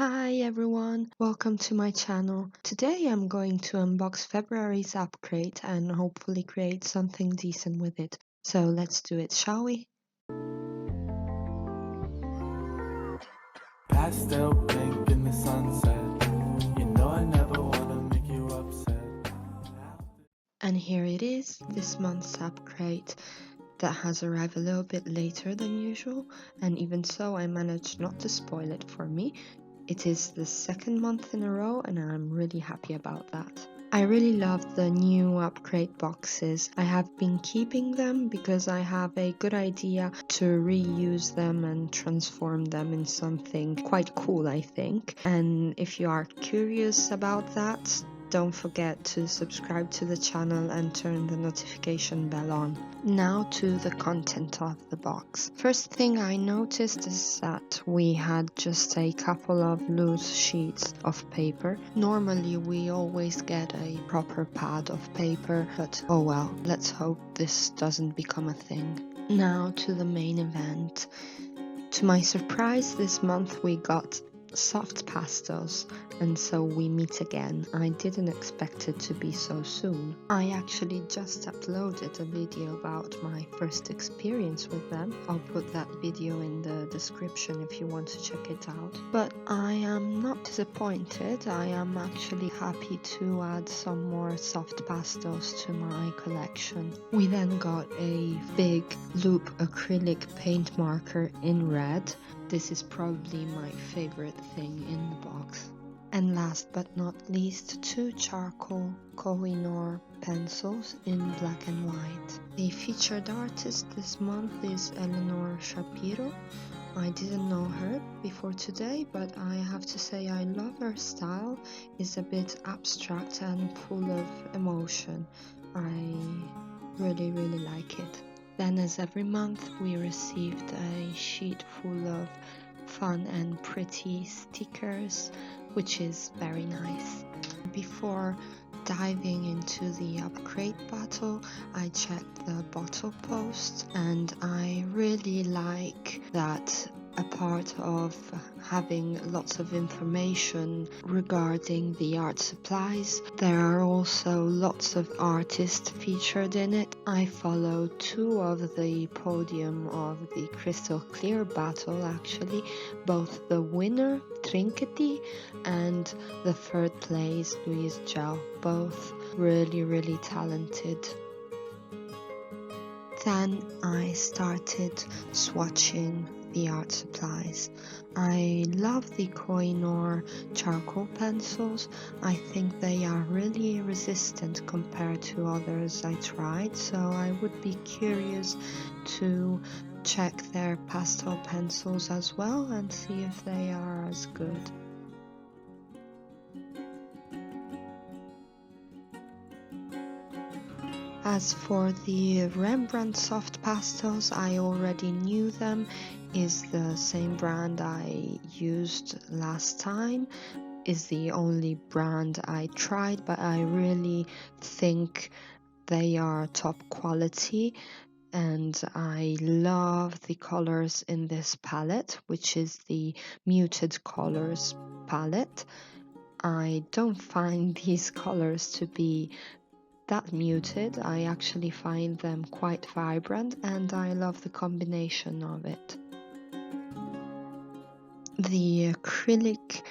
Hi everyone, welcome to my channel. Today I'm going to unbox February's UPCRATE and hopefully create something decent with it. So let's do it, shall we? Pastel pink in the sunset. You know I never wanna make you upset. And here it is, this month's UPCRATE that has arrived a little bit later than usual, and even so I managed not to spoil it for me. It is the second month in a row and I'm really happy about that. I really love the new UPCRATE boxes. I have been keeping them because I have a good idea to reuse them and transform them in something quite cool, I think. And if you are curious about that, don't forget to subscribe to the channel and turn the notification bell on. Now to the content of the box. First thing I noticed is that we had just a couple of loose sheets of paper. Normally we always get a proper pad of paper, but oh well, let's hope this doesn't become a thing. Now to the main event. To my surprise, this month we got soft pastels, and so we meet again. I didn't expect it to be so soon. I actually just uploaded a video about my first experience with them. I'll put that video in the description if you want to check it out. But I am not disappointed. I am actually happy to add some more soft pastels to my collection. We then got a big loop acrylic paint marker in red. This is probably my favorite thing in the box. And last but not least, two charcoal Koh-i-Noor pencils in black and white. The featured artist this month is Eleanor Shapiro. I didn't know her before today, but I have to say I love her style. It's a bit abstract and full of emotion. I really like it. Then, as every month, we received a sheet full of fun and pretty stickers, which is very nice. Before diving into the UPCRATE battle, I checked the bottle post, and I really like that a part of having lots of information regarding the art supplies, there are also lots of artists featured in it. I follow two of the podium of the crystal clear battle, actually, both the winner Trinkety and the third place Louise Zhao, both really talented. Then I started swatching the art supplies. I love the Koh-i-Noor charcoal pencils. I think they are really resistant compared to others I tried, so I would be curious to check their pastel pencils as well and see if they are as good. As for the Rembrandt soft pastels, I already knew them. Is the same brand I used last time. Is the only brand I tried, but I really think they are top quality. And I love the colors in this palette, which is the muted colors palette. I don't find these colors to be that muted. I actually find them quite vibrant and I love the combination of it. The acrylic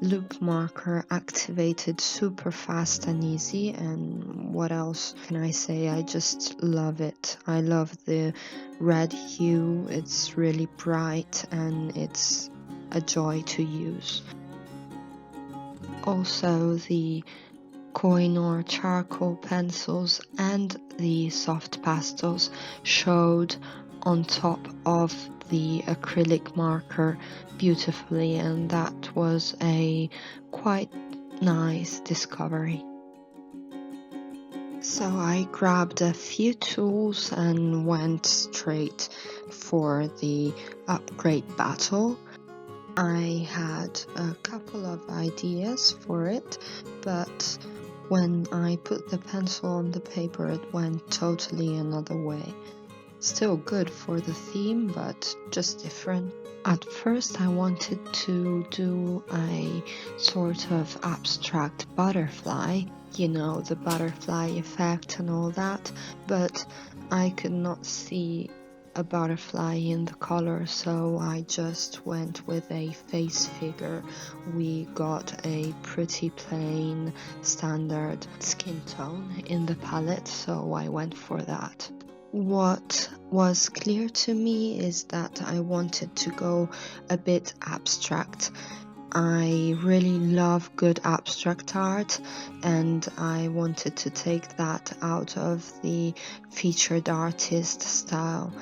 loop marker activated super fast and easy, and what else can I say? I just love it. I love the red hue. It's really bright and it's a joy to use. Also, the Koh-i-Noor charcoal pencils and the soft pastels showed on top of the acrylic marker beautifully, and that was a quite nice discovery. So I grabbed a few tools and went straight for the UPCRATE battle. I had a couple of ideas for it, but when I put the pencil on the paper, it went totally another way. Still good for the theme, but just different. At first I wanted to do a sort of abstract butterfly, you know, the butterfly effect and all that, but I could not see a butterfly in the color, so I just went with a face figure. We got a pretty plain standard skin tone in the palette, so I went for that. What was clear to me is that I wanted to go a bit abstract. I really love good abstract art, and I wanted to take that out of the featured artist style.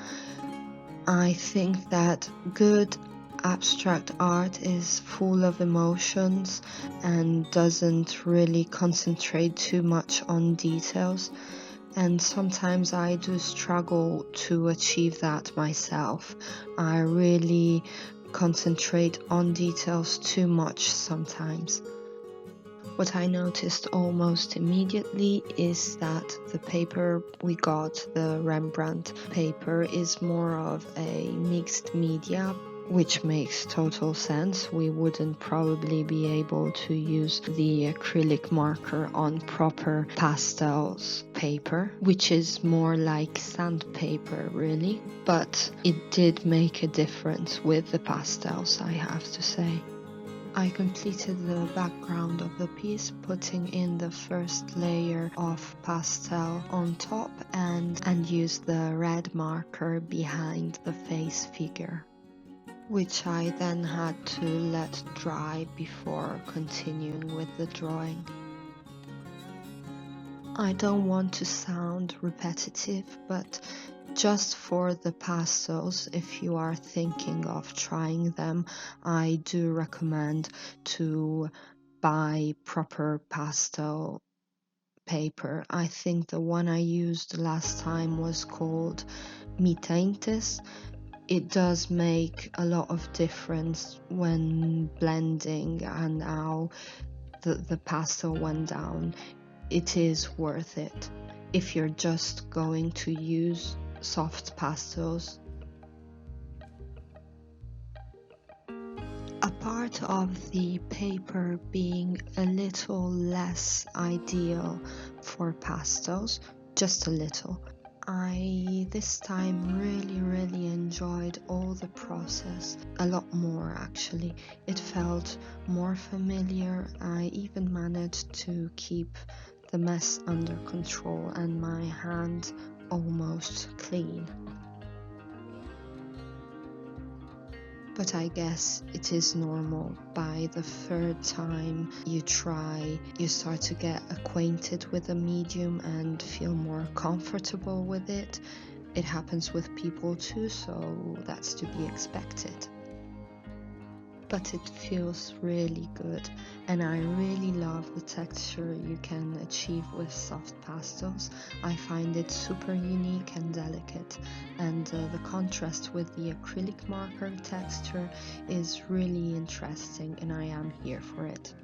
I think that good abstract art is full of emotions and doesn't really concentrate too much on details. And sometimes I do struggle to achieve that myself. I really concentrate on details too much sometimes. What I noticed almost immediately is that the paper we got, the Rembrandt paper, is more of a mixed media, which makes total sense. We wouldn't probably be able to use the acrylic marker on proper pastels paper, which is more like sandpaper really, but it did make a difference with the pastels, I have to say. I completed the background of the piece, putting in the first layer of pastel on top and used the red marker behind the face figure, which I then had to let dry before continuing with the drawing. I don't want to sound repetitive, but just for the pastels, if you are thinking of trying them, I do recommend to buy proper pastel paper. I think the one I used last time was called Mi Tintes. It does make a lot of difference when blending and how the pastel went down. It is worth it if you're just going to use soft pastels. A part of the paper being a little less ideal for pastels, just a little, I this time really enjoyed all the process, a lot more actually. It felt more familiar. I even managed to keep the mess under control and my hand almost clean. But I guess it is normal. By the third time you try, you start to get acquainted with the medium and feel more comfortable with it. It happens with people too, so that's to be expected. But it feels really good, and I really love the texture you can achieve with soft pastels. I find it super unique and delicate, and the contrast with the acrylic marker texture is really interesting, and I am here for it.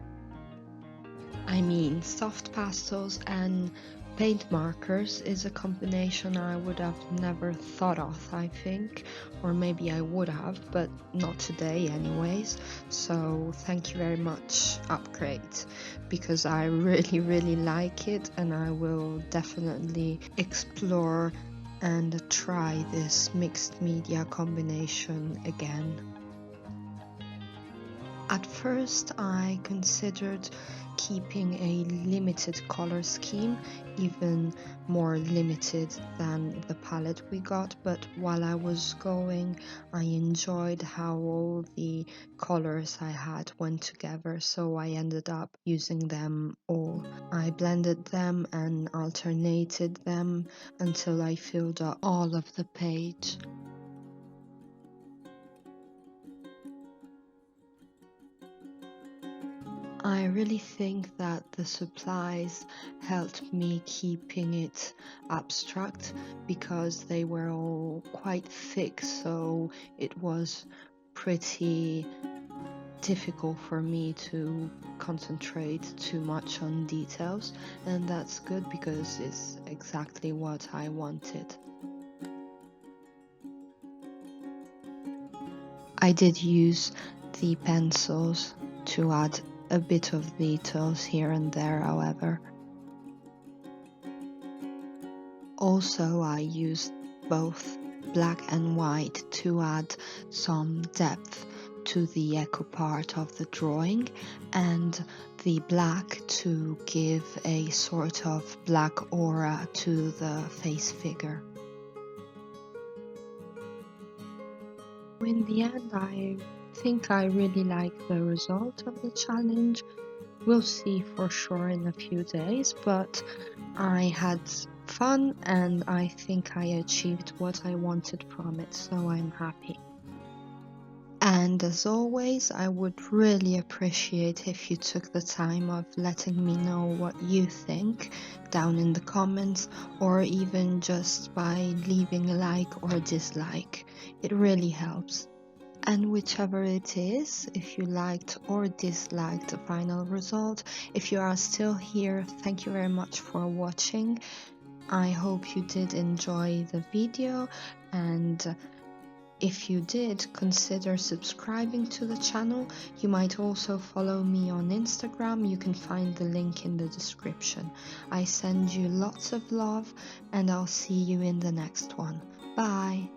I mean, soft pastels and paint markers is a combination I would have never thought of, I think, or maybe I would have, but not today anyways. So thank you very much, ARRRRT, because I really like it, and I will definitely explore and try this mixed media combination again. At first I considered keeping a limited color scheme, even more limited than the palette we got, but while I was going, I enjoyed how all the colors I had went together, so I ended up using them all. I blended them and alternated them until I filled up all of the page. I really think that the supplies helped me keeping it abstract because they were all quite thick, so it was pretty difficult for me to concentrate too much on details, and that's good because it's exactly what I wanted. I did use the pencils to add a bit of details here and there, however. Also, I used both black and white to add some depth to the echo part of the drawing, and the black to give a sort of black aura to the face figure. In the end, I think I really like the result of the challenge. We'll see for sure in a few days, but I had fun and I think I achieved what I wanted from it, so I'm happy. And as always, I would really appreciate if you took the time of letting me know what you think down in the comments, or even just by leaving a like or a dislike. It really helps. And whichever it is, if you liked or disliked the final result, if you are still here, thank you very much for watching. I hope you did enjoy the video, and if you did, consider subscribing to the channel. You might also follow me on Instagram. You can find the link in the description. I send you lots of love, and I'll see you in the next one. Bye!